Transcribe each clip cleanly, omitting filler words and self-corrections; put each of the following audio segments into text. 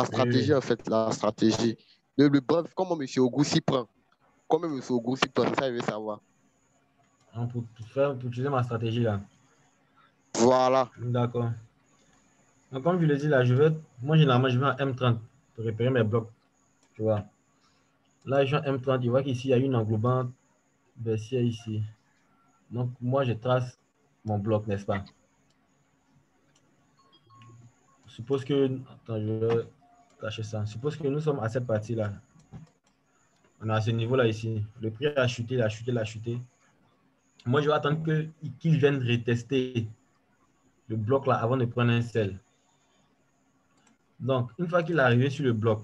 Oui, stratégie, oui. en fait, la stratégie. Bref, comment M. Ogou s'y prend? Comment M. Ogou s'y prend? Ça, je veux savoir. Pour utiliser ma stratégie là. Voilà. D'accord. Donc, comme je l'ai dit là, moi généralement, je vais en M30 pour repérer mes blocs. Tu vois. Là, je suis en M30, tu vois qu'ici, il y a une englobante baissière ici. Donc, moi, je trace mon bloc, n'est-ce pas? Suppose que. Attends, je vais cacher ça. Suppose que nous sommes à cette partie-là. On est à ce niveau-là ici. Le prix a chuté, il a chuté, il a chuté. Moi, je vais attendre qu'il vienne retester le bloc là avant de prendre un sel. Donc, une fois qu'il est arrivé sur le bloc,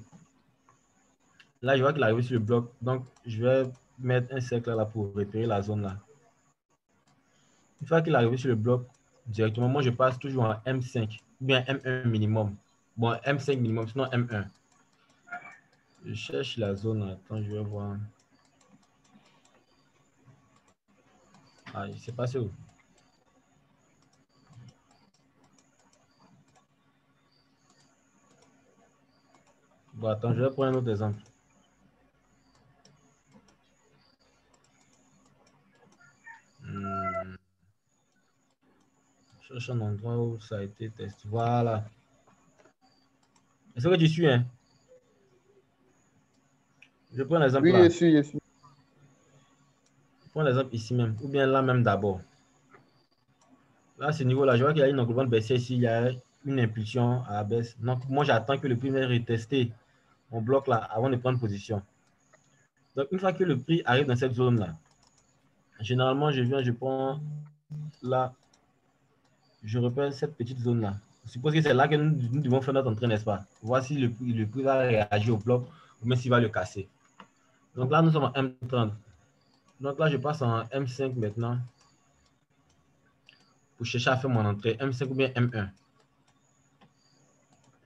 là, je vois qu'il est arrivé sur le bloc. Donc, je vais mettre un cercle là pour repérer la zone là. Une fois qu'il est arrivé sur le bloc, directement, moi, je passe toujours en M5 ou bien M1 minimum. Bon, M5 minimum, sinon M1. Je cherche la zone. Attends, je vais voir. Ah, je sais pas où. Bon, attends, je vais prendre un autre exemple. Je cherche un endroit où ça a été testé. Voilà. Est-ce que tu suis, hein? Je prends l'exemple Oui, là. je suis, je suis. Je prends l'exemple ici même, ou bien là même d'abord. Là, à ce niveau-là, je vois qu'il y a une englobante baissière ici, il y a une impulsion à la baisse. Donc, moi, j'attends que le prix vienne retester mon bloc là avant de prendre position. Donc, une fois que le prix arrive dans cette zone-là, généralement, je prends là, je repère cette petite zone-là. Je suppose que c'est là que nous devons faire notre entrée, n'est-ce pas? Voir si le prix va réagir au bloc ou même s'il va le casser. Donc là, nous sommes en M30. Donc là, je passe en M5 maintenant pour chercher à faire mon entrée. M5 ou bien M1.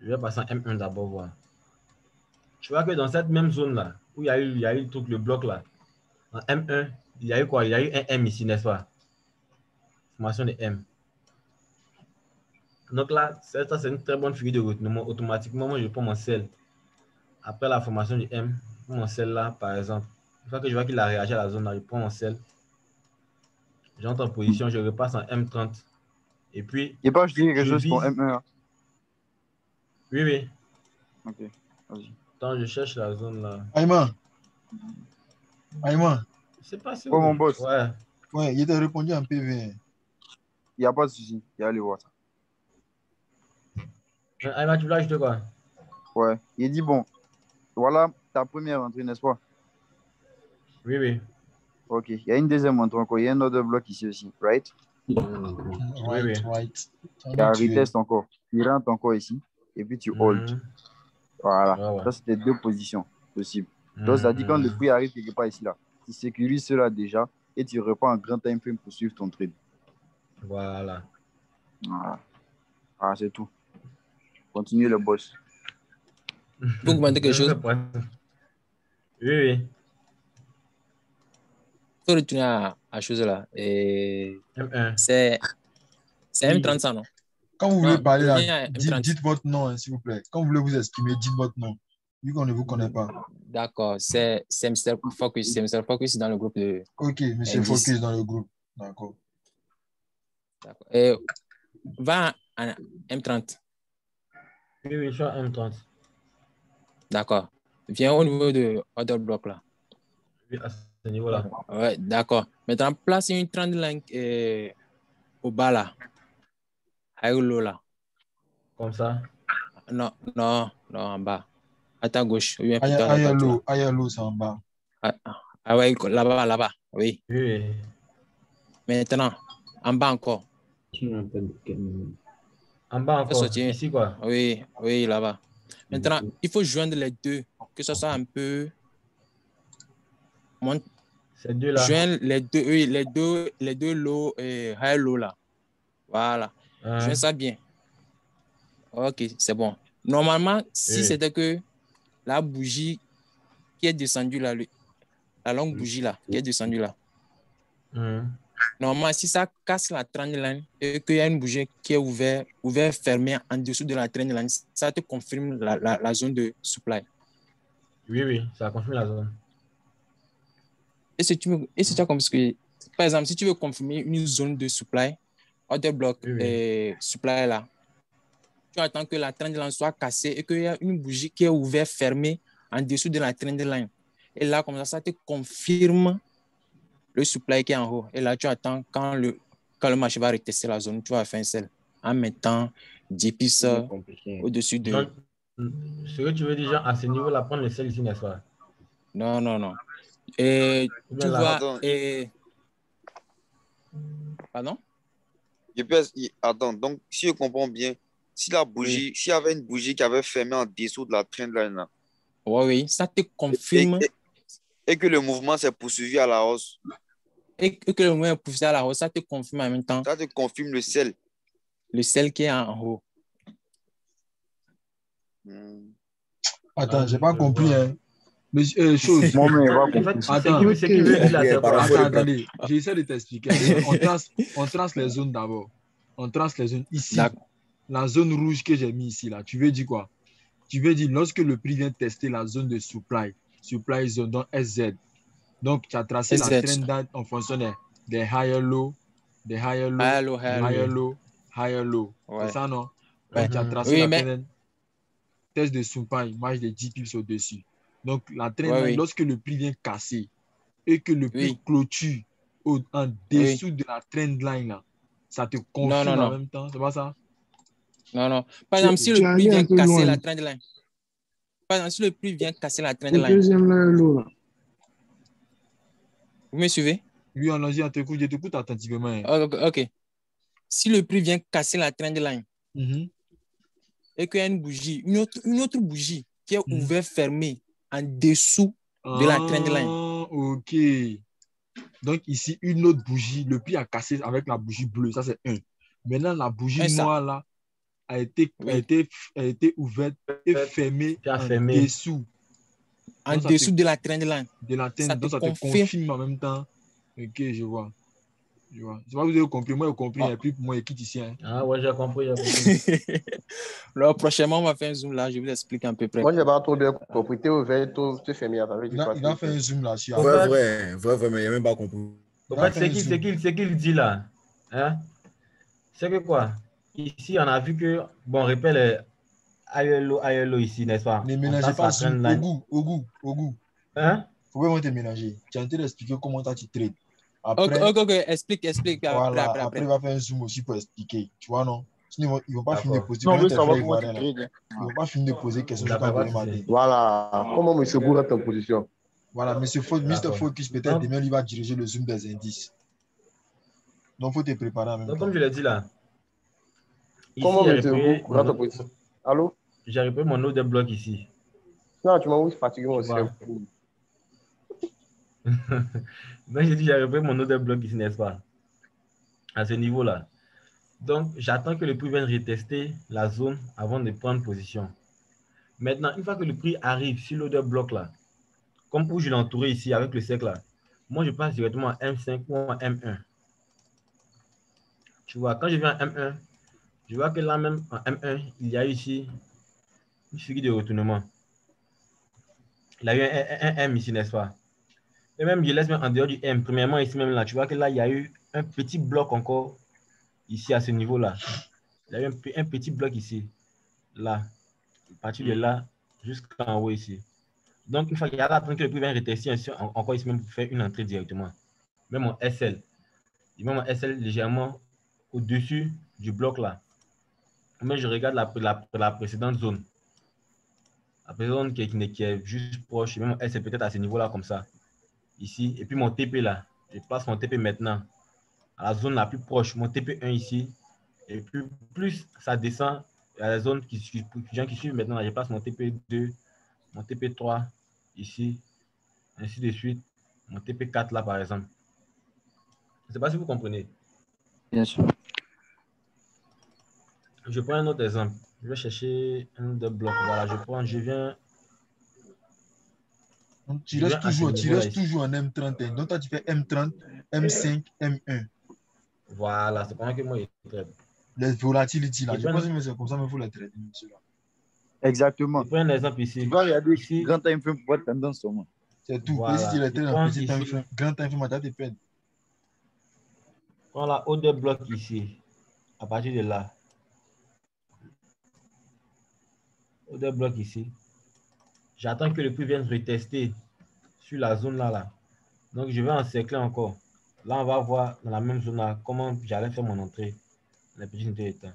Je vais passer en M1 d'abord voir. Tu vois que dans cette même zone-là, où il y a eu le truc, le bloc là, en M1, il y a eu quoi? Il y a eu un M ici, n'est-ce pas? Formation de M. Donc là, ça c'est une très bonne figure de retournement. Automatiquement, moi, je prends mon sel. Après la formation du M, je prends mon sel là, par exemple. Une fois que je vois qu'il a réagi à la zone là, je prends mon sel. J'entre en position, je repasse en M30. Et puis, Et pas, je dis quelque je chose pour vise. M1. Hein. Oui, oui. Ok, vas-y. Attends, je cherche la zone là. Aïman, Aïman, C'est pas sûr. Oh, mon boss, Ouais. ouais, il t'a répondu en PV. il n'y a pas de souci. Il y a aller voir ça. Aïma, tu veux ajouter quoi? Ouais. Il dit, bon, voilà ta première entrée, n'est-ce pas? Oui, oui. Ok. Il y a une deuxième entrée encore. Il y a un autre bloc ici aussi, right? Oui, Right, oui. right. Il y a un retest encore. Tu rentres encore ici et puis tu hold. Voilà. Ouais, ouais. Ça, c'était deux positions possibles. Donc, ça dit quand le Mhm. prix arrive quelque part ici, là, tu sécurises cela déjà et tu reprends un grand time frame pour suivre ton trade. Voilà. Voilà. Ah, c'est tout. Continue le boss. Vous demandez quelque chose? Oui, oui. Faut retourner à la chose là. Et M1. c'est Oui. M30 ça, non? Quand vous voulez Non, parler, là, reviens à M30. dites votre nom, hein, s'il vous plaît. Quand vous voulez vous exprimer, dites votre nom. Vu qu'on ne vous connaît pas. D'accord, c'est Mr. Focus. C'est Mr. Focus dans le groupe de Ok, monsieur M10. Focus dans le groupe. D'accord. D'accord. Et va à M30. Oui, oui, je suis à M30. D'accord. Viens au niveau de Other Block là. Oui, à ce niveau-là. Ouais, d'accord. Maintenant, place une trend line au bas là. High ou low là. Comme ça. Non, non, non, en bas. À ta gauche. Ou bien plutôt à ta droite là. Ayalo, c'est en bas. Ah ouais, là-bas, là-bas. Oui. Oui, oui. Maintenant, en bas encore. En bas Fais encore. sortir. Ici, quoi. Oui, oui, là-bas. Maintenant, il faut joindre les deux. Que ce soit un peu. Ces deux-là. Joindre les deux, oui, les deux low et high low là. Voilà. Joins ça bien. Ok, c'est bon. Normalement, si c'était que la bougie qui est descendue là, la longue bougie là, qui est descendue là. Normalement, si ça casse la trendline et qu'il y a une bougie qui est ouverte, fermée en dessous de la trendline, ça te confirme la zone de supply. Oui, ça confirme la zone. Et si tu as compris, par exemple, si tu veux confirmer une zone de supply, order block supply là, tu attends que la trendline soit cassée et qu'il y a une bougie qui est ouverte, fermée en dessous de la trendline. Et là, comme ça te confirme le supply qui est en haut. Et là, tu attends quand le marché va retester la zone, tu vas faire un sell en mettant 10 pips au-dessus de... Donc, ce que tu veux dire, genre, à ce niveau-là, prendre le sell ici, n'est-ce pas? Non. Et tu vois... Pardon? Attends, donc si je comprends bien, si la bougie, s'il y avait une bougie qui avait fermé en dessous de la trendline là, oui, ça te confirme. Et que le mouvement s'est poursuivi à la hausse. Et que le mouvement est poursuivi à la hausse, ça te confirme en même temps. Ça te confirme le sell. Le sell qui est en haut. Attends, j'ai pas compris. Hein. Mais chose. Attendez, j'essaie de t'expliquer. On trace les zones d'abord. On trace les zones ici. La zone rouge que j'ai mis ici, là, tu veux dire quoi? Tu veux dire lorsque le prix vient tester la zone de supply zone, donc SZ. Donc, tu as tracé la trend en fonction des higher low, higher low. Ouais. C'est ça, non? Donc, tu as tracé la trend test de supply, marge de 10 pips au-dessus. Donc, la trend lorsque le prix vient casser et que le prix clôture en dessous de la trend line, là, ça te confirme en même temps. C'est pas ça? Non. Par exemple, si le prix vient casser la trendline. Par exemple, si le prix vient casser la trendline. Le deuxième là. Vous me suivez? Oui, on a dit, je t'écoute attentivement. Ok. Si le prix vient casser la trendline et qu'il y a une bougie, une autre bougie qui est ouverte, fermée en dessous de la trendline. Ok. Donc ici, une autre bougie, le prix a cassé avec la bougie bleue, ça c'est 1. Maintenant, la bougie noire là a été ouverte et fermée en dessous. En dessous de la trendline. Donc ça te confirme en même temps. Ok, je vois. Je sais pas si vous avez compris. Moi, j'ai compris. Et puis, moi, je quitte ici. Hein. Ah ouais, j'ai compris. Alors, prochainement, on va faire un zoom là. Je vous explique un peu près. Moi, je n'ai pas trop bien compris. Tu es ouvert, tu es fermé. Il va faire un zoom là. Vrai, mais il n'a même pas compris. En fait, c'est qu'il dit là. Hein? C'est que quoi? Ici, on a vu que, bon, on répète les ILO ici, n'est-ce pas? Ne ménagez pas au goût. Hein? Faut pas te ménager. Tu as intérêt d'expliquer comment tu trades. Après, ok, explique. Voilà, après, il va faire un zoom aussi pour expliquer. Tu vois, non? Sinon, ils ne vont pas finir de poser. Non, oui, savoir comment tu trades. Ils ne vont pas finir de poser questions. Voilà. Comment M. Gour est en position? Voilà, Mr. Focus, peut-être demain, il va diriger le zoom des indices. Donc, il faut te préparer en même temps. Comme je l'ai dit là. Comment M. Gour rentre en position? Allô? J'ai repris mon autre bloc ici. Non, tu m'as oublié fatigué aussi. Donc, j'ai dit, j'ai repris mon autre bloc ici, n'est-ce pas? À ce niveau-là. Donc, j'attends que le prix vienne retester la zone avant de prendre position. Maintenant, une fois que le prix arrive sur l'autre bloc là, comme où je l'ai entouré ici avec le cercle là, moi, je passe directement à M5 ou à M1. Tu vois, quand je viens à M1, je vois que là même en M1, il y a ici une série de retournements. Il y a eu un M ici, n'est-ce pas? Et même, je laisse même en dehors du M. Premièrement, ici même là, tu vois que là, il y a eu un petit bloc encore ici à ce niveau-là. Il y a eu un petit bloc ici. Là. À partir de là, jusqu'en haut ici. Donc, une fois qu'il y a là, que le prix vient retester encore ici même pour faire une entrée directement. Même mon SL. Même mon SL légèrement au-dessus du bloc là. Mais je regarde la précédente zone. La précédente zone qui est juste proche. Même mon SL peut-être à ce niveau-là comme ça. Ici. Et puis mon TP là. Je passe mon TP maintenant à la zone la plus proche. Mon TP1 ici. Et puis plus ça descend à la zone qui suit maintenant. Là, je passe mon TP2, mon TP3 ici. Ainsi de suite. Mon TP4 là par exemple. Je ne sais pas si vous comprenez. Bien sûr. Je prends un autre exemple. Je vais chercher un autre bloc. Voilà, je viens. Donc, tu restes toujours en M31. Donc, toi, tu fais M30, M5, M1. Voilà, c'est pendant que moi, je traite. Les volatilités, là. Je pense que c'est comme ça qu'il faut les traiter, monsieur. Exactement. Je prends un exemple ici. Tu vas regarder ici, grand time frame pour être tendance seulement. C'est tout. Voilà. Et si tu les traites en petit time frame, grand time frame, tu vas te perdre. Prends la haute de bloc ici. À partir de là. Haute de bloc ici. J'attends que le prix vienne retester sur la zone là. Donc, je vais encercler encore. Là, on va voir dans la même zone là comment j'allais faire mon entrée. La petite unité de temps.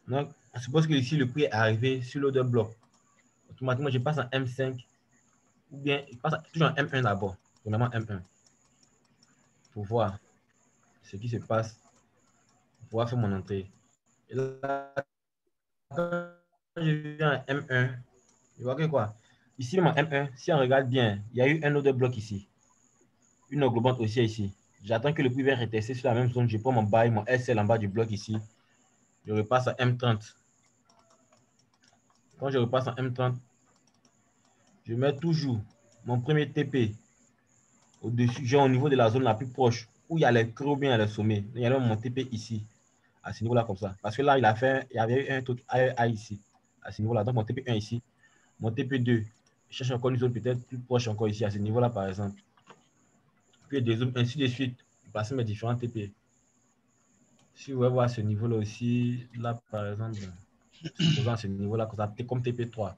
Donc, on suppose que ici, le prix est arrivé sur l'eau de bloc. Automatiquement, je passe en M5 ou bien je passe toujours en M1 d'abord. Premièrement, M1. Pour voir ce qui se passe. Pour pouvoir faire mon entrée. Et là, quand je viens en M1, je vois que quoi? Ici, mon M1, si on regarde bien, il y a eu un autre bloc ici. Une englobante aussi ici. J'attends que le prix vienne retester sur la même zone. Je prends mon buy, mon SL en bas du bloc ici. Je repasse à M30. Quand je repasse en M30, je mets toujours mon premier TP au-dessus, genre au niveau de la zone la plus proche, où il y a les creux bien à les sommets. Il y a mon TP ici, à ce niveau-là comme ça. Parce que là, il y avait eu un truc A ici, à ce niveau-là. Donc mon TP1 ici, mon TP2, je cherche encore une zone peut-être plus proche encore ici, à ce niveau-là par exemple. Puis des zones, ainsi de suite, passer mes différents TP. Si vous voulez voir ce niveau-là aussi, là par exemple, supposant ce niveau-là, comme TP3.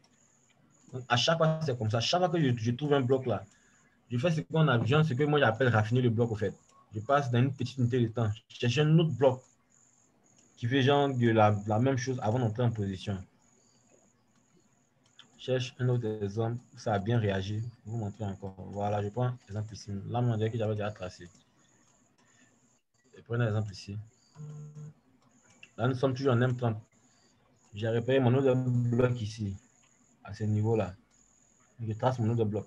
Donc, à chaque fois, c'est comme ça. Chaque fois que je trouve un bloc là, je fais ce qu'on a besoin, ce que moi j'appelle raffiner le bloc au fait. Je passe dans une petite unité de temps. Je cherche un autre bloc qui fait genre de la même chose avant d'entrer en position. Je cherche un autre exemple où ça a bien réagi. Je vais vous montrer encore. Voilà, je prends l'exemple ici. Là, on dirait que j'avais déjà tracé. Je prends un exemple ici. Là, nous sommes toujours en M30. J'ai repéré mon autre bloc ici, à ce niveau-là. Je trace mon autre bloc.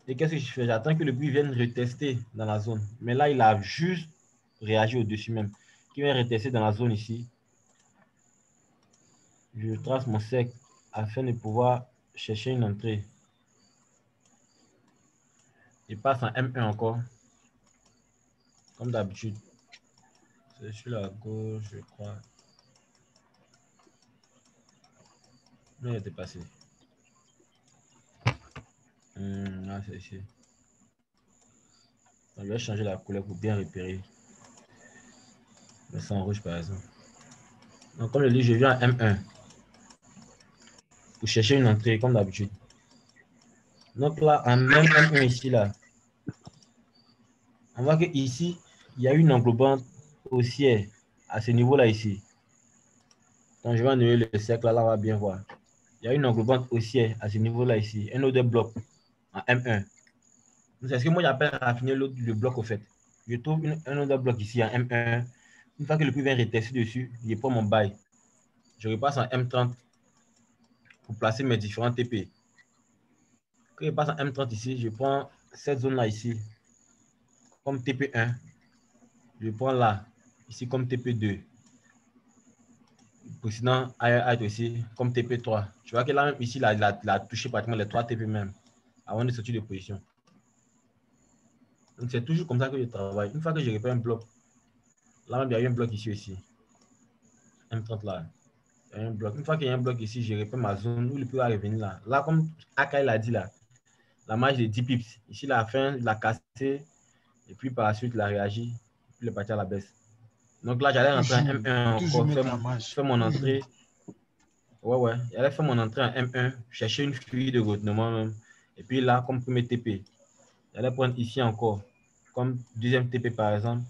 Et qu'est-ce que je fais? J'attends que le prix vienne retester dans la zone. Mais là, il a juste réagi au-dessus même. Qui vient retester dans la zone ici. Je trace mon cercle afin de pouvoir chercher une entrée. Il passe en M1 encore. Comme d'habitude. C'est sur la gauche, je crois. Mais il était passé. Là, c'est ici. Donc, je vais changer la couleur pour bien repérer. Mais c'est en rouge, par exemple. Donc, comme je dis, je viens à M1 pour chercher une entrée, comme d'habitude. Donc là, en M1 ici, là, on voit que ici, il y a une englobante haussière à ce niveau-là ici. Donc, je vais enlever le cercle, là, on va bien voir. Il y a une englobante haussière à ce niveau-là ici, un autre bloc en M1. C'est ce que moi j'appelle raffiner le bloc au fait. Je trouve un autre bloc ici en M1. Une fois que le prix vient retester dessus, je prends mon buy. Je repasse en M30 pour placer mes différents TP. Quand je passe en M30 ici, je prends cette zone-là ici comme TP1. Je prends là, ici comme TP2. Sinon, ailleurs aussi comme TP3. Tu vois que là, même ici, il a touché pratiquement les 3 TP même avant de sortir de position. Donc, c'est toujours comme ça que je travaille. Une fois que je repère un bloc, là, même, il y a eu un bloc ici aussi. M30 là. Il y a un bloc. Une fois qu'il y a un bloc ici, je repère ma zone où le prix va revenir là. Là, comme Akai l'a dit là, la marge de 10 pips. Ici, la fin, il a cassé. Et puis, par la suite, il a réagi. Puis, il est parti à la baisse. Donc là, j'allais rentrer en M1 encore, faire mon entrée. Ouais. J'allais faire mon entrée en M1, chercher une fuite de retenement même. Et puis là, comme premier TP, j'allais prendre ici encore, comme deuxième TP par exemple.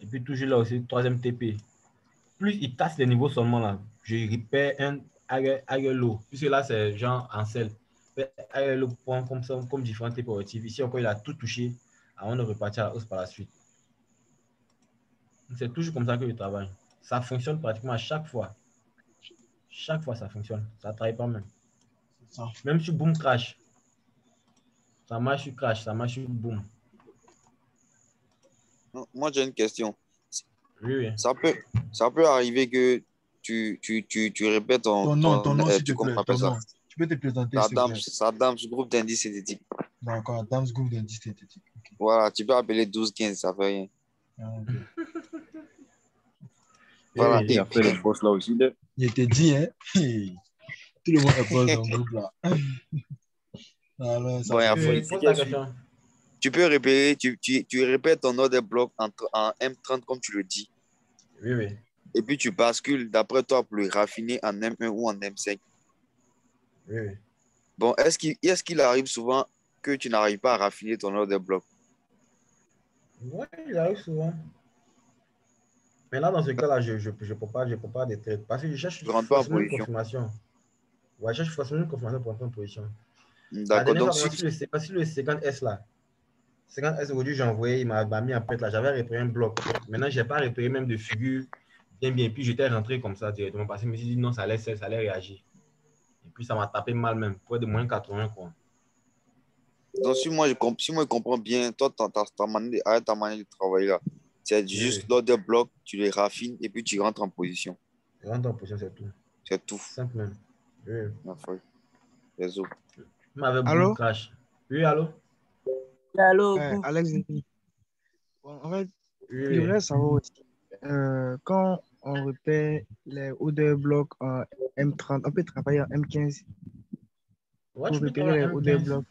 Et puis toujours là aussi, troisième TP. Plus il casse les niveaux seulement là, je repère un higher low. Puisque là, c'est genre en sel. Higher low point comme ça, comme différents TP relatifs. Ici encore, il a tout touché avant de repartir à la hausse par la suite. C'est toujours comme ça que je travaille. Ça fonctionne pratiquement à chaque fois. Chaque fois, ça fonctionne. Ça ne travaille pas même. Même sur Boom Crash. Ça marche sur Crash, ça marche sur Boom. Moi, j'ai une question. Oui. Ça peut arriver que tu répètes ton nom, s'il te plaît. peux te présenter, s'il te plaît. Adams, groupe d'indices synthétiques. D'accord, Adams, groupe d'indices synthétiques. Okay. Voilà, tu peux appeler 12-15, ça fait rien. Ah, okay. Voilà. Il a fait le boss là aussi. Il te dit, hein? Tout le monde est boss dans le groupe là. Alors, ça Bon, Pose la question. Tu peux répéter, tu répètes ton ordre de bloc en M30 comme tu le dis. Oui, oui. Et puis tu bascules d'après toi pour le raffiner en M1 ou en M5. Oui, oui. Bon, est-ce qu'il arrive souvent que tu n'arrives pas à raffiner ton ordre de bloc? Oui, il arrive souvent. Mais là, dans ce cas-là, je ne peux pas des trades. Parce que je cherche forcément une confirmation. Ouais, je cherche forcément une confirmation pour entrer en position. D'accord. Donc, si le 50S là, 50S aujourd'hui, j'ai envoyé, il m'a mis en pète là, j'avais repéré un bloc. Maintenant, je n'ai pas repéré même de figure bien. Puis j'étais rentré comme ça directement parce que je me suis dit non, ça allait réagir. Et puis ça m'a tapé mal même, pour être de moins 80 quoi. Donc, si moi je comprends bien, toi, ta manière de travailler là, c'est juste l'ordre de bloc, tu les raffines et puis tu rentres en position. Je rentre en position, c'est tout. C'est tout. Simple même. Oui. Réseau. Allô? Crash. Oui, allô? Allô, Alex. Bon, en fait, je voulais savoir aussi, quand on repère les O2 blocs en M30, on peut travailler en M15 ouais, pour repérer les O2 blocs.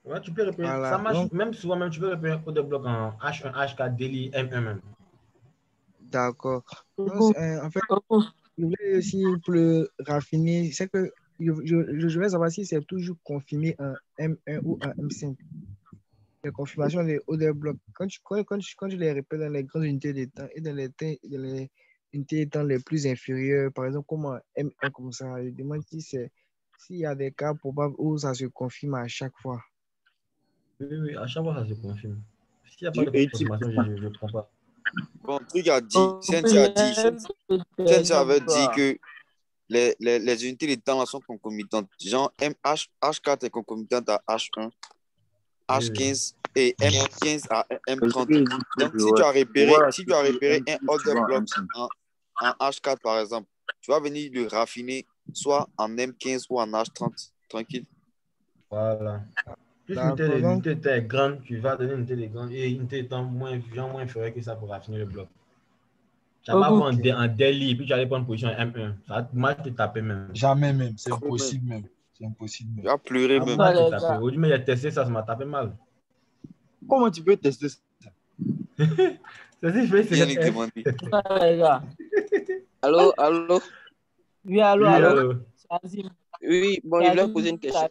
Ouais, tu peux repérer. Voilà. Ça marche. Donc, même souvent, même, tu peux repérer O2 blocs en H1, H4, Daily, M1 même. D'accord. En fait, je voulais aussi pour le raffiner, c'est que je voulais savoir si c'est toujours confirmé en M1 ou en M5. Les confirmations des O2 blocs. Quand tu les repères dans les grandes unités de temps et dans les unités de temps les plus inférieures, par exemple, comme en M1 comme ça, je demande s'il y a des cas probables où ça se confirme à chaque fois. Oui, à chaque fois, ça se confirme. S'il n'y a pas de confirmation, je ne prends pas. Bon, truc a dit, Cynthia avait dit que les unités de temps là sont concomitantes. Genre, H4 est concomitante à H1, H15 et M15 à M30. Donc, si tu as repéré un order block en H4, par exemple, tu vas venir le raffiner soit en M15 ou en H30. Tranquille. Voilà. Plus l'unité de temps est grande, tu vas donner une unité de grande et une unité de temps moins inférieure que ça pour raffiner le bloc. Tu vas prendre en daily et puis tu vas aller prendre position M1. Ça va mal te taper même. Jamais même, c'est impossible même. C'est impossible même. Tu vas pleurer même. Mal te taper. Aujourd'hui, mais j'ai testé ça m'a tapé mal. Comment tu peux tester ça? C'est si je fais Allô? Oui, allô? Oui, bon, je voulais poser une question.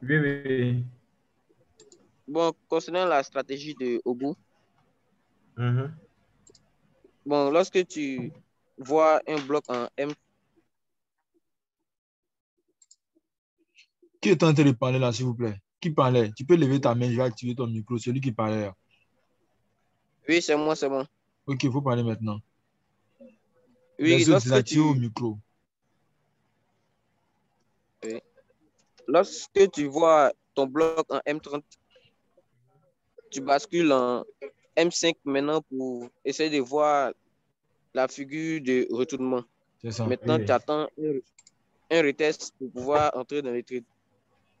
Oui. Bon, concernant la stratégie de Ogu, bon, lorsque tu vois un bloc en M. Qui est en train de parler là, s'il vous plaît? Qui parlait? Tu peux lever ta main, je vais activer ton micro. Celui qui parlait là. Oui, c'est moi, c'est bon. Ok, il faut parler maintenant. Oui, les autres désactivent au micro. Oui. Lorsque tu vois ton bloc en M30, tu bascules en M5 maintenant pour essayer de voir la figure de retournement. C'est ça. Maintenant, tu attends un retest pour pouvoir entrer dans les trades.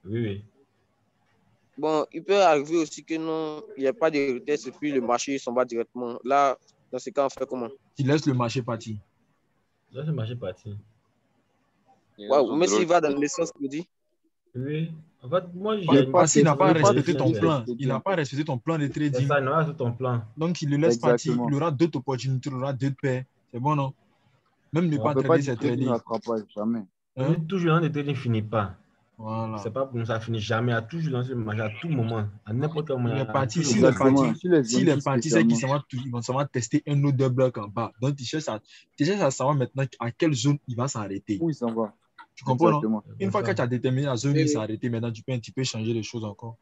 Oui. Bon, il peut arriver aussi que non, il n'y a pas de retest et puis le marché s'en va directement. Là, dans ce cas, on fait comment? Tu laisses le marché partir. Laisse le marché partir. Wow, mais s'il va dans le sens que tu dis. Oui. En fait, moi, parce qu'il n'a pas respecté ton plan. Il n'a pas respecté ton plan de trading. C'est ça, il n'a pas respecté ton plan. Donc, il le laisse partir. Il aura d'autres opportunités, il aura d'autres paires. C'est bon, non? Même ne pas trader, c'est trading. Jamais. Toujours le trading ne finit pas. Voilà. C'est pas pour ça finit jamais. À toujours lancer le marché à tout moment, à n'importe quel moment. Il est parti. S'il est parti, c'est qu'il s'en va tester un autre bloc en bas. Donc, tu cherches à savoir maintenant à quelle zone il va s'arrêter. Où il s'en va. Tu comprends, non? Une fois que tu as déterminé la zone où il s'est arrêté, maintenant tu peux changer les choses encore.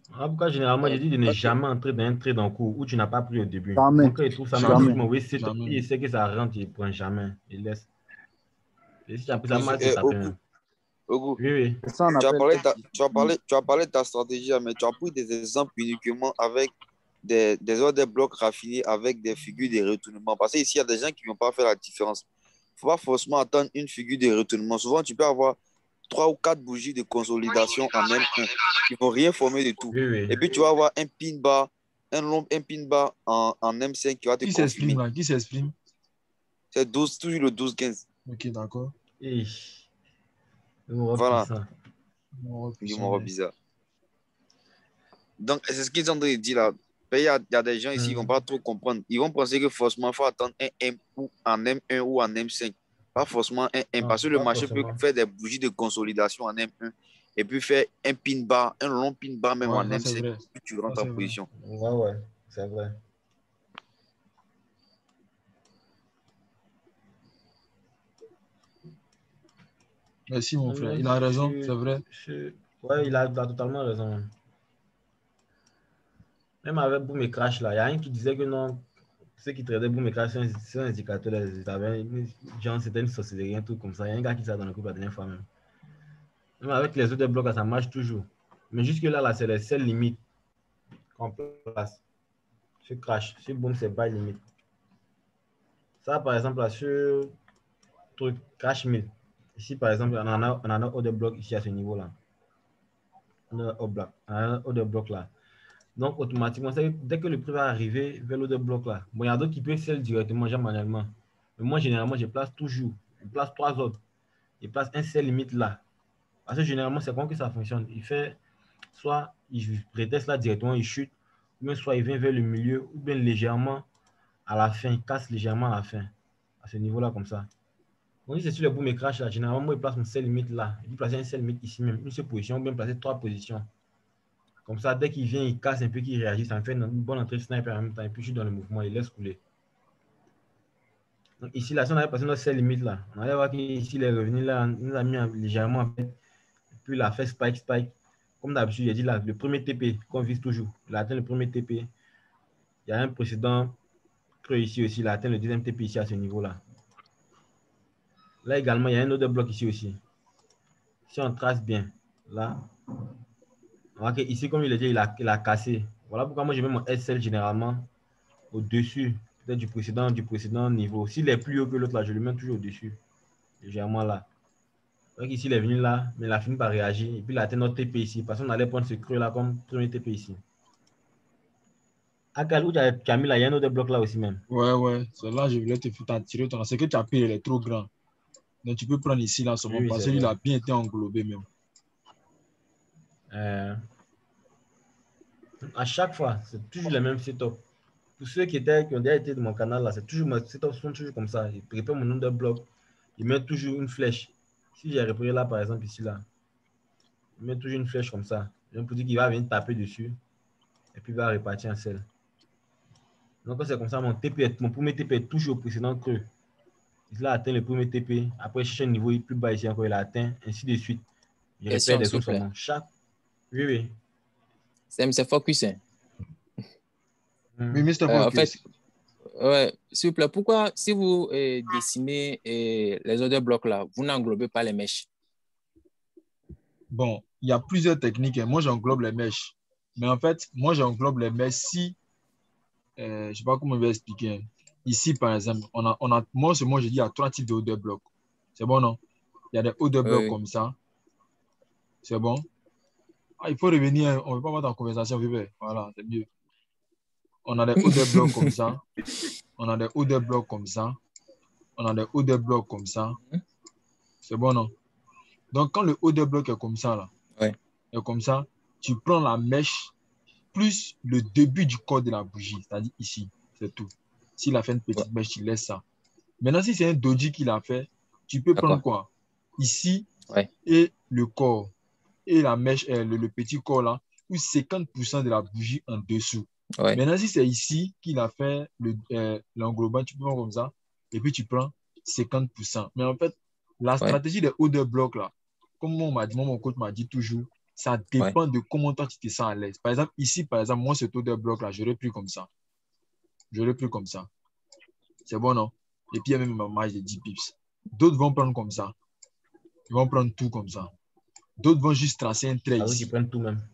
Pourquoi généralement, j'ai dit de ne jamais entrer dans un trade en cours où tu n'as pas pris au début. Jamais. Donc, quand il trouve ça dans le oui, il sait que ça rentre, il ne prend jamais. Il laisse. Et si tu as pris ça mal, tu tapes. Ogu, oui. Tu as parlé de ta stratégie, mais tu as pris des exemples uniquement avec des ordres de blocs raffinés avec des figures de retournement. Parce qu'ici, il y a des gens qui n'ont pas fait la différence. faut pas forcément attendre une figure de retournement. Souvent, tu peux avoir 3 ou 4 bougies de consolidation en M1 qui ne vont rien former de tout. Oui, oui. Et puis, tu vas avoir un pin bar, un pin bar en M5 qui va te Qui confirmer. s'exprime là? Qui s'exprime? C'est 12, toujours le 12-15. Ok, d'accord. Voilà. Numéro bizarre. Donc, c'est ce qu'ils ont dit là. Il y a des gens ici qui ne vont pas trop comprendre. Ils vont penser que forcément, il faut attendre un M ou en M1 ou en M5. Pas forcément un M. Non, Parce que le pas marché forcément. peut faire des bougies de consolidation en M1 et puis faire un pin bar, un long pin bar même en ça, c'est M5. vrai. Puis tu rentres en position. Ouais, c'est vrai. Merci, mon frère. Il a raison, c'est vrai. Ouais, il a totalement raison. Même avec Boom et Crash, là, il y a un qui disait que non, ceux qui traitaient Boom et Crash, c'est un indicateur. Genre, c'était une société, un truc comme ça. Il y a un gars qui s'est dans le groupe la dernière fois même. Même avec les autres blocs, ça marche toujours. Mais jusque-là, là, c'est les seules limites qu'on place. Sur Crash, sur Boom, c'est pas limite. Ça, par exemple, là, sur truc Crash 1000. Ici, par exemple, on en a haut de bloc ici à ce niveau-là. On a haut de bloc là. Donc, automatiquement, dès que le prix va arriver vers l'autre bloc là, bon, il y a d'autres qui peuvent sell directement, genre manuellement. Mais moi, généralement, je place toujours. Je place 3 autres. Je place un sell limite là. Parce que généralement, c'est comme que ça fonctionne. Il fait soit il préteste là directement, il chute, ou bien soit il vient vers le milieu, ou bien légèrement à la fin, il casse légèrement à la fin. À ce niveau-là, comme ça. Donc, si c'est sur le boom et crash là, généralement, moi, je place mon sell limite là. Je vais placer un sell limite ici même, une seule position, ou bien placer 3 positions. Comme ça, dès qu'il vient, il casse un peu, qu'il réagit, ça me fait une bonne entrée sniper en même temps. Et puis, je suis dans le mouvement, il laisse couler. Donc, ici, là, si on avait passé notre sell limite là, on allait voir qu'ici, les revenus là, on nous a mis légèrement en fait. Et puis, il a fait spike. Comme d'habitude, j'ai dit là, le premier TP qu'on vise toujours. Il a atteint le premier TP. Il y a un précédent creux ici aussi. Il a atteint le deuxième TP ici à ce niveau-là. Là également, il y a un autre bloc ici aussi. Si on trace bien, là, on voit qu'ici, comme il a dit, il a cassé. Voilà pourquoi moi, je mets mon SL généralement au-dessus peut-être du précédent niveau. S'il est plus haut que l'autre, là, je le mets toujours au-dessus. Légèrement là. Donc ici, il est venu là, mais il a fini par réagir. Et puis, il a atteint notre TP ici. Parce qu'on allait prendre ce creux-là comme premier TP ici. À Calou, tu as mis là, il y a un autre bloc là aussi même. Ouais. C'est là je voulais te tirer ton. C'est que tu as payé, il est trop grand. Donc, tu peux prendre ici, là, Oui, parce qu'il a bien été englobé même. À chaque fois, c'est toujours le même setup. Pour ceux qui ont déjà été de mon canal, là, c'est toujours mes setups sont toujours comme ça. Ils préparent mon nom de bloc. Ils mettent toujours une flèche. Si j'ai repris là, par exemple, ici, là, ils mettent toujours une flèche comme ça. J'ai pour dire qu'il va venir taper dessus. Et puis, il va repartir en selle. Donc, c'est comme ça, mon premier TP est toujours au précédent creux. Il a atteint le premier TP. Après, je cherche un niveau plus bas ici encore, il a atteint, ainsi de suite. Je répète des trucs sur chaque. Oui. C'est focus. Hein. Oui, Mr. Focus. En fait, ouais, s'il vous plaît, pourquoi, si vous dessinez les autres blocs là, vous n'englobez pas les mèches? Bon, il y a plusieurs techniques. Moi, j'englobe les mèches. Mais en fait, moi, j'englobe les mèches si, je ne sais pas comment je vais expliquer. Ici, par exemple, moi, je dis, il y a 3 types de hauts de blocs. C'est bon, non? Il y a des hauts de blocs comme ça. C'est bon? Ah, il faut revenir, on ne veut pas mettre en conversation, bébé. Voilà, c'est mieux. On a des hauts de blocs comme ça. On a des hauts de blocs comme ça. On a des hauts de blocs comme ça. C'est bon, non? Donc, quand le haut de bloc est comme ça, là, est comme ça, tu prends la mèche plus le début du corps de la bougie, c'est-à-dire ici, c'est tout. S'il a fait une petite mèche, tu laisses ça. Maintenant, si c'est un doji qu'il a fait, tu peux prendre quoi? Ici, et le corps, et la mèche, le petit corps là, ou 50% de la bougie en dessous. Maintenant, si c'est ici qu'il a fait l'englobant, tu peux prendre comme ça, et puis tu prends 50%. Mais en fait, la stratégie des hauts de blocs là, comme mon coach m'a dit toujours, ça dépend de comment toi tu te sens à l'aise. Par exemple, ici, moi, ce taux de bloc là, j'aurais pris comme ça. C'est bon, non? Et puis, il y a même ma marge de 10 pips. D'autres vont prendre comme ça. Ils vont prendre tout comme ça. D'autres vont juste tracer un trait ici. Ils prennent tout même.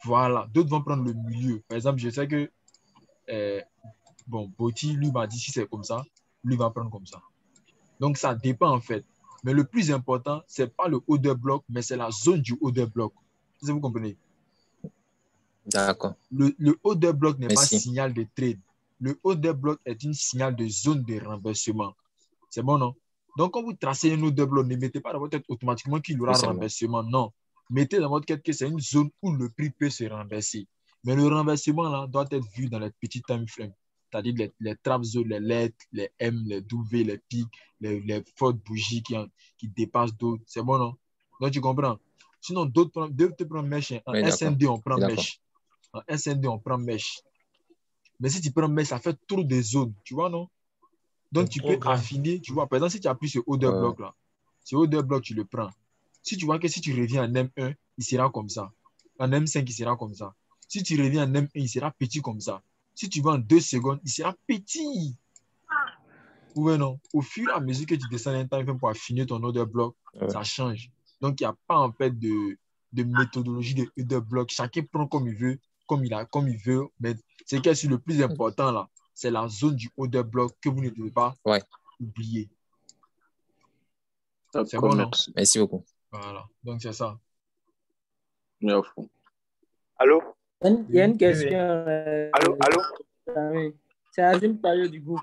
Voilà. D'autres vont prendre le milieu. Par exemple, je sais que Boti, lui, m'a dit si c'est comme ça, lui va prendre comme ça. Donc, ça dépend en fait. Mais le plus important, ce n'est pas le haut de bloc, mais c'est la zone du haut de bloc. Est-ce que vous comprenez? D'accord. Le haut de bloc n'est pas Merci. signal de trade. Le haut de bloc est une signal de zone de renversement. C'est bon, non? Donc, quand vous tracez un haut de bloc, ne mettez pas dans votre tête automatiquement qu'il y aura Oui, c'est bon. renversement. Non. Mettez dans votre tête que c'est une zone où le prix peut se renverser. Mais le renversement là, doit être vu dans les petits time frames. C'est-à-dire les trap zones, les LED, les M, les W, les pics, les fortes bougies qui dépassent d'autres. C'est bon, non? Donc, tu comprends? Sinon, d'autres te prennent mèche. En Oui, d'accord. SND, on prend D'accord. mèche. En SND, on prend mèche. Mais si tu prends mèche, ça fait trop de zones. Tu vois, non? Donc, C'est tu trop peux grand. affiner. Tu vois, par exemple, si tu appuies sur haut de bloc, là, ce haut de bloc, tu le prends. Si tu vois que si tu reviens en M1, il sera comme ça. En M5, il sera comme ça. Si tu reviens en M1, il sera petit comme ça. Si tu vas en 2 secondes, il sera petit. Oui, non. Au fur et à mesure que tu descends un temps pour affiner ton order block, ça change. Donc, il n'y a pas en fait de méthodologie de order block. Chacun prend comme il veut, comme il veut. Mais c'est que sur le plus important, là, c'est la zone du order block que vous ne devez pas oublier. C'est bon, non? Merci beaucoup. Voilà. Donc, c'est ça. Merci. Allô? Il y a une question. Allô? C'est Azim Tayo du groupe.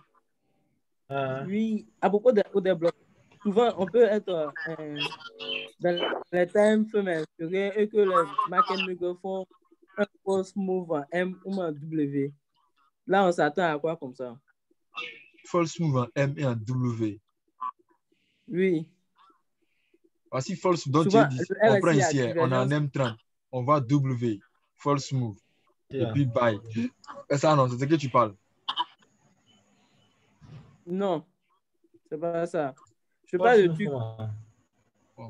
Oui, à propos des blocs, souvent on peut être dans les time frames et que les market makers font un false move en M ou en W. Là, on s'attend à quoi comme ça? False move en M et en W. Oui. Voici false. Donc, souvent, on prend ici, on a un M30, on va W, false move, et puis buy. Et ça, non, c'est ce que tu parles. Non, c'est pas ça. Je parle de truc.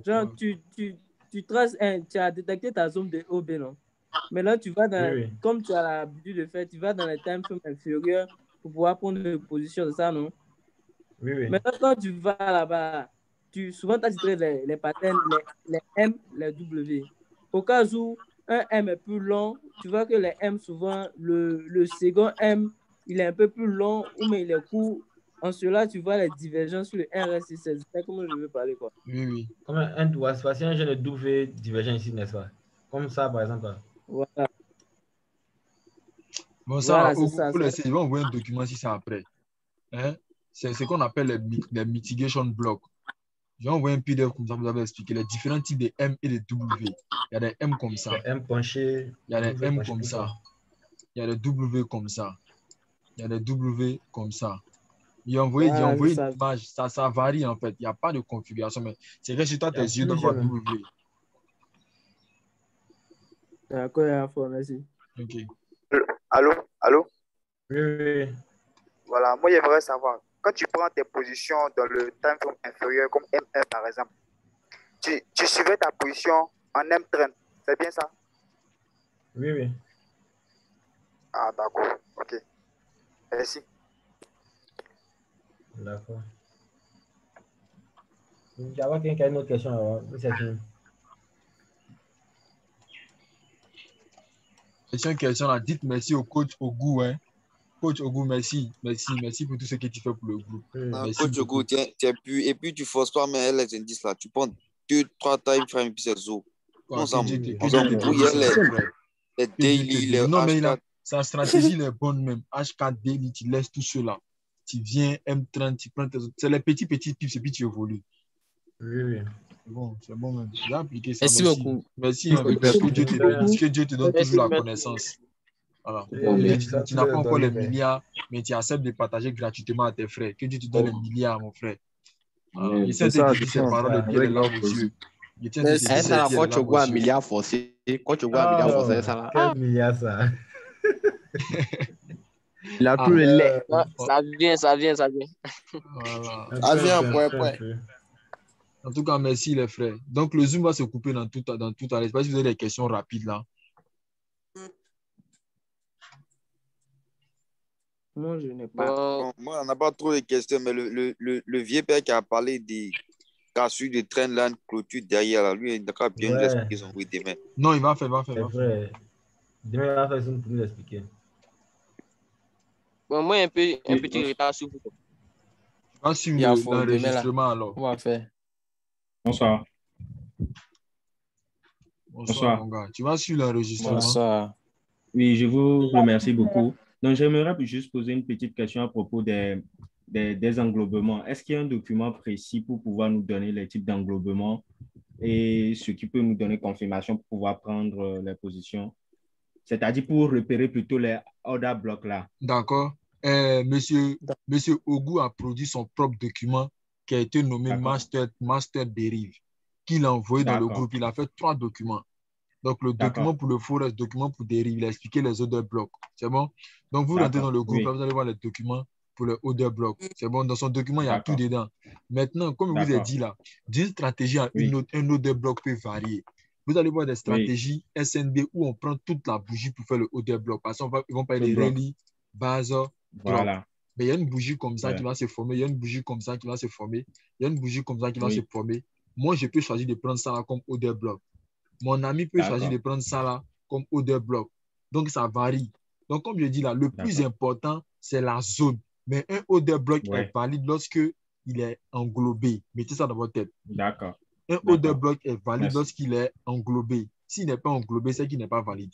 Genre, tu traces tu as détecté ta zone de OB, non? Mais là, tu vas dans, comme tu as l'habitude de faire, tu vas dans les time frames inférieurs pour pouvoir prendre une position de ça, non? Oui. Mais là, quand tu vas là-bas, souvent, tu as titré les patterns, les M, les W. Au cas où un M est plus long, tu vois que les M, souvent, le second M, il est un peu plus long, ou mais il est court. En cela, tu vois les divergences sur le RSI. C'est comment je veux parler, quoi. Oui. Comme voici un genre de W divergent ici, n'est-ce pas? Comme ça, par exemple. Voilà. Bon, ça, pour laisser, je vais envoyer un document si ça après. Hein? C'est ce qu'on appelle les mitigation blocks. Je vais envoyer un PDF comme ça, vous avez expliqué les différents types de M et de W. Il y a des M comme ça. Les M penchés. Il y a des M comme ça. Il y a des W comme ça. Il y a des W comme ça. J'ai envoyé une image. Ça varie en fait. Il n'y a pas de configuration. Mais c'est que si toi, tes yeux doivent voir W. D'accord, merci. Ok. Allô? Oui. Voilà, moi j'aimerais savoir, quand tu prends tes positions dans le time frame inférieur, comme M1 par exemple, tu suivais ta position en M30, c'est bien ça? Oui. Ah, d'accord, ok. Merci. D'accord. Il y a quelqu'un qui a une autre question alors. C'est fini. Question là. Dites merci au coach Ogou. Hein. Coach Ogou, merci pour tout ce que tu fais pour le groupe. Coach Ogou, et puis tu forces pas, mais les indices là. Tu prends 2-3 time frames et puis c'est zo. On s'en brouille les daily, les H4. Sa stratégie est bonne même. H4 daily, tu laisses tout cela. Tu viens M30, tu prends tes autres. C'est les petits pips et puis tu évolues. Oui. C'est bon même. J'ai appliqué ça. Merci beaucoup. Merci. Que Dieu te donne toujours la connaissance. Voilà. Tu n'as pas encore les milliards, mais tu acceptes de partager gratuitement à tes frères. Que Dieu te donne les milliards, mon frère. Il s'est dit ses paroles de bien les larmes aux yeux. Ça, quand tu vois un milliard forcé, ça là. Quel milliard ça? Il a tout le lait. Ça vient. Voilà. Ça vient, point. En tout cas, merci les frères. Donc, le Zoom va se couper dans tout à l'heure. Je ne sais pas si vous avez des questions rapides là. Moi, je n'ai pas. Moi, on n'a pas trop de questions, mais le vieux père qui a parlé des cassures de trendline clôture derrière, là, lui, il n'a qu'à bien nous expliquer son bruit demain. Non, il va faire. C'est vrai. Demain, il va faire ça pour nous expliquer. Bon, moi, un petit retard sur vous. vas suivre Il y a faux demain là. l'enregistrement alors. On va faire. Bonsoir. Bonsoir, mon gars. Tu vas suivre l'enregistrement. Bonsoir. Oui, je vous remercie beaucoup. Donc, j'aimerais juste poser une petite question à propos des englobements. Est-ce qu'il y a un document précis pour pouvoir nous donner les types d'englobements et ce qui peut nous donner confirmation pour pouvoir prendre les positions? C'est-à-dire pour repérer plutôt les order blocks là. D'accord. Monsieur Ogu a produit son propre document qui a été nommé Master Derive, qu'il a envoyé dans le groupe. Il a fait 3 documents. Donc, le document pour le forest, document pour Derive, il a expliqué les order blocks. C'est bon? Donc, vous rentrez dans le groupe, là, vous allez voir les documents pour le order block. C'est bon? Dans son document, il y a tout dedans. Maintenant, comme je vous ai dit là, d'une stratégie à un order block peut varier. Vous allez voir des stratégies SNB où on prend toute la bougie pour faire le order block. Parce qu'ils vont parler de rally, base, drop. Mais il y a une bougie comme ça qui va se former, il y a une bougie comme ça qui va se former, il y a une bougie comme ça qui va se former. Moi, je peux choisir de prendre ça là comme order block. Mon ami peut choisir de prendre ça là comme order block. Donc, ça varie. Donc, comme je dis là, le plus important, c'est la zone. Mais un order block est valide lorsque il est englobé. Mettez ça dans votre tête. D'accord. Un order block est valide lorsqu'il est englobé. S'il n'est pas englobé, c'est qu'il n'est pas valide.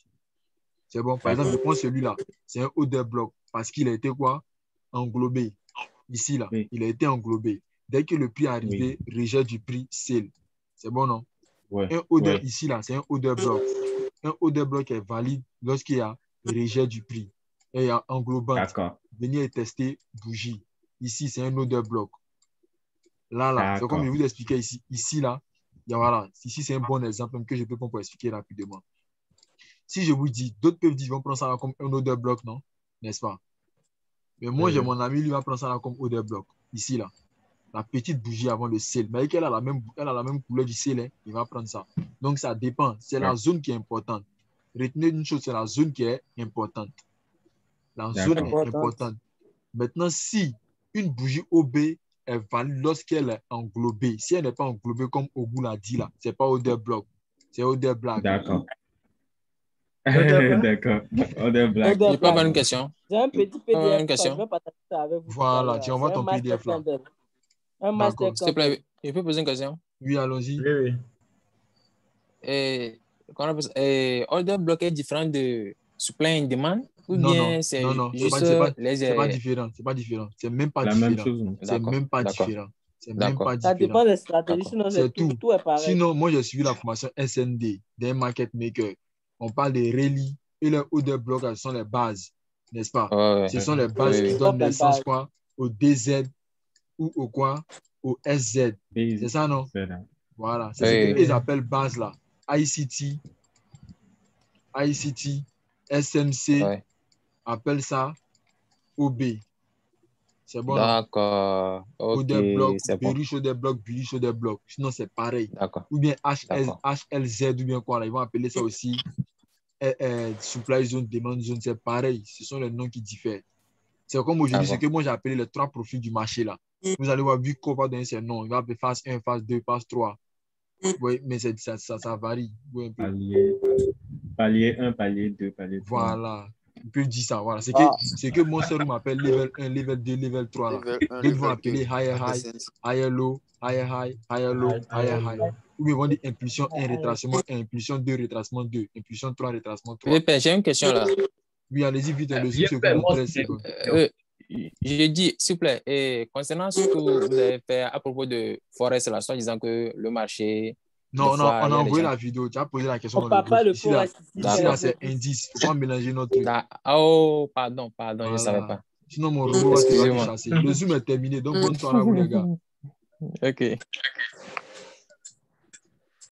C'est bon. Par exemple, je prends celui-là. C'est un order block parce qu'il a été quoi? Englobé. Ici, là. Il a été englobé. Dès que le prix est arrivé, rejet du prix, sell. C'est bon, non? Un order ici, là, c'est un order block. Un order block est valide lorsqu'il y a rejet du prix. Et il y a englobant. Venir et tester bougie. Ici, c'est un order block. Là, c'est comme je vous expliquais ici. Ici, là, voilà. Ici, c'est un bon exemple que je peux prendre pour expliquer rapidement. Si je vous dis, d'autres peuvent dire qu'ils vont prendre ça là comme un order block, non? N'est-ce pas? Mais moi, j'ai mon ami, lui va prendre ça là comme order block. Ici, là. La petite bougie avant le sell. Mais elle a la même couleur du sell, hein, il va prendre ça. Donc, ça dépend. C'est la zone qui est importante. Retenez une chose, c'est la zone qui est importante. La zone est importante. Maintenant, si une bougie OB est valide lorsqu'elle est englobée, si elle n'est pas englobée comme Ogu l'a dit là, ce n'est pas order block, c'est order black. D'accord. D'accord. Order black. Je peux avoir une question? J'ai un petit PDF. Une question. Je vais partager ça avec vous. Voilà, tu envoies ton PDF là. Un master. S'il te plaît, je peux poser une question? Oui, allons-y. Oui. Order block est différent de supply and demand? Ou bien c'est juste c'est pas différent. C'est pas différent. C'est même pas différent. Même chose. C'est même pas différent. C'est même pas différent. Ça dépend des stratégies, sinon c'est tout est pareil. Sinon, moi, j'ai suivi la formation SND d'un market maker. On parle des rallyes et les order blocks, ce sont les bases, n'est-ce pas? Ce sont les bases qui donnent naissance quoi? Au DZ ou au quoi? Au SZ. C'est ça, non? Voilà. C'est ce qu'ils appellent base là. ICT, SMC, appelle ça OB. C'est bon? D'accord. Order block, Bearish order block, bullish order block. Sinon, c'est pareil. Ou bien HLZ ou bien quoi là. Ils vont appeler ça aussi supply zone, demand zone. C'est pareil. Ce sont les noms qui diffèrent. C'est comme aujourd'hui, ce que moi j'ai appelé les 3 profils du marché là. Vous allez voir, vu qu'on va donner ces noms, il va appeler phase 1, phase 2, phase 3. Oui, mais ça varie. Oui, palier 1, palier 2, palier 3. Voilà. On peut dire ça. Voilà. C'est que mon sœur m'appelle level 1, level 2, level 3. D'autres vont appeler higher high, higher low, higher high, higher low, higher high. Ou bien ils vont dire impulsion 1, retracement 1, impulsion 2, retracement 2, impulsion 3, retracement 3. J'ai une question là. Oui, allez-y vite, le zoom seconde, 13 secondes. Je dis, s'il vous plaît, et concernant ce que vous avez fait à propos de Forex, là, soit disant que le marché. Non, on a envoyé la vidéo. Tu as posé la question dans le groupe. Ici, là, c'est indice. Il faut pas mélanger notre truc. Oh, pardon, voilà. Je ne savais pas. Sinon, mon robot va te chasser. Le zoom est terminé. Donc, bonne soirée à vous, les gars. OK.